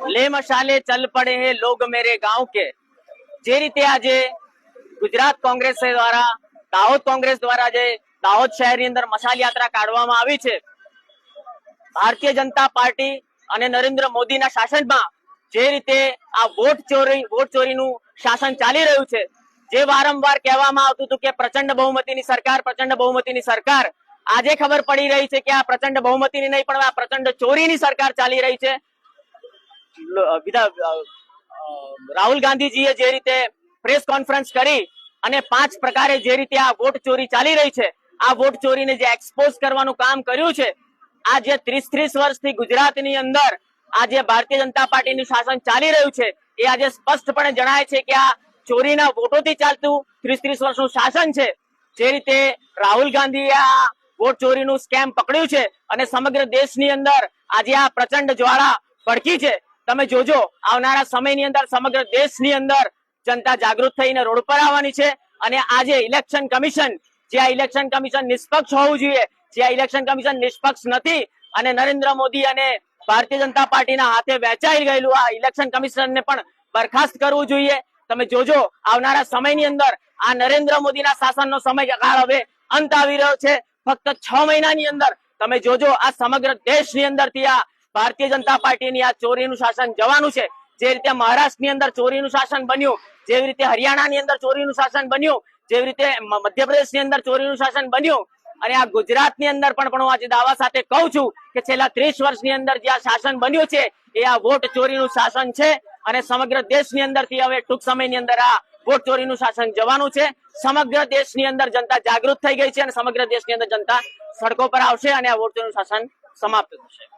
ले मशाले चल पड़े हैं लोग मेरे गांव के જે રીતે આજે ગુજરાત કોંગ્રેસ દ્વારા દાહોદ કોંગ્રેસ દ્વારા જે દાહોદ શહેરની અંદર મશાલ યાત્રા કાઢવામાં આવી છે, ભારતીય જનતા પાર્ટી અને નરેન્દ્ર મોદીના શાસનમાં જે રીતે આ વોટ ચોરીનું શાસન ચાલી રહ્યું છે, જે વારંવાર કહેવામાં આવતું હતું કે પ્રચંડ બહુમતીની સરકાર, આજે ખબર પડી રહી છે કે આ પ્રચંડ બહુમતીની નહીં પણ આ પ્રચંડ ચોરીની સરકાર ચાલી રહી છે। રાહુલ ગાંધીજીએ જે રીતે પ્રેસ કોન્ફરન્સ કરી અને 5 પ્રકારે જે રીતે આ વોટ ચોરી ચાલી રહી છે, આ વોટ ચોરીને જે એક્સપોઝ કરવાનું કામ કર્યું છે, આ જે 30 વર્ષથી ગુજરાતની અંદર આ જે ભારતીય જનતા પાર્ટીનું શાસન ચાલી રહ્યું છે, એ આજે સ્પષ્ટપણે જણાય છે કે આ ચોરીના વોટોથી ચાલતું 30 વર્ષનું શાસન છે। જે રીતે રાહુલ ગાંધીએ આ વોટ ચોરીનું સ્કેમ પકડ્યું છે અને સમગ્ર દેશની અંદર આજે આ પ્રચંડ જ્વાળા ભડકી છે। તમે જોજો આવનારા સમયની અંદર સમગ્ર દેશની અંદર જનતા જાગૃત થઈને રોડ પર આવવાની છે અને આજે ઇલેક્શન કમિશન, જે આ ઇલેક્શન કમિશન નિષ્પક્ષ હોવું જોઈએ, જે આ ઇલેક્શન કમિશન નિષ્પક્ષ નથી અને નરેન્દ્ર મોદી અને ભારતીય જનતા પાર્ટીના હાથે વહેંચાઈ ગયેલું આ ઇલેક્શન કમિશનને પણ બરખાસ્ત કરવું જોઈએ। તમે જોજો આવનારા સમયની અંદર આ નરેન્દ્ર મોદીના શાસનનો સમયગાળ હવે અંત આવી રહ્યો છે। ફક્ત 6 મહિનાની અંદર તમે જોજો આ સમગ્ર દેશની અંદરથી આ ભારતીય જનતા પાર્ટીની આ ચોરીનું શાસન જવાનું છે। જે રીતે મહારાષ્ટ્રની અંદર ચોરીનું શાસન બન્યું, જેવી રીતે હરિયાણાની અંદર ચોરીનું શાસન બન્યું, જેવી રીતે મધ્યપ્રદેશની અંદર ચોરીનું શાસન બન્યું અને આ ગુજરાતની અંદર પણ હું આજે દાવા સાથે કહું છું કે છેલ્લા 30 વર્ષની અંદર જે આ શાસન બન્યું છે એ આ વોટ ચોરીનું શાસન છે અને સમગ્ર દેશની અંદરથી હવે ટૂંક સમયની અંદર આ વોટ ચોરીનું શાસન જવાનું છે। સમગ્ર દેશની અંદર જનતા જાગૃત થઈ ગઈ છે અને સમગ્ર દેશની અંદર જનતા સડકો પર આવશે અને આ વોટ ચોરીનું શાસન સમાપ્ત થશે।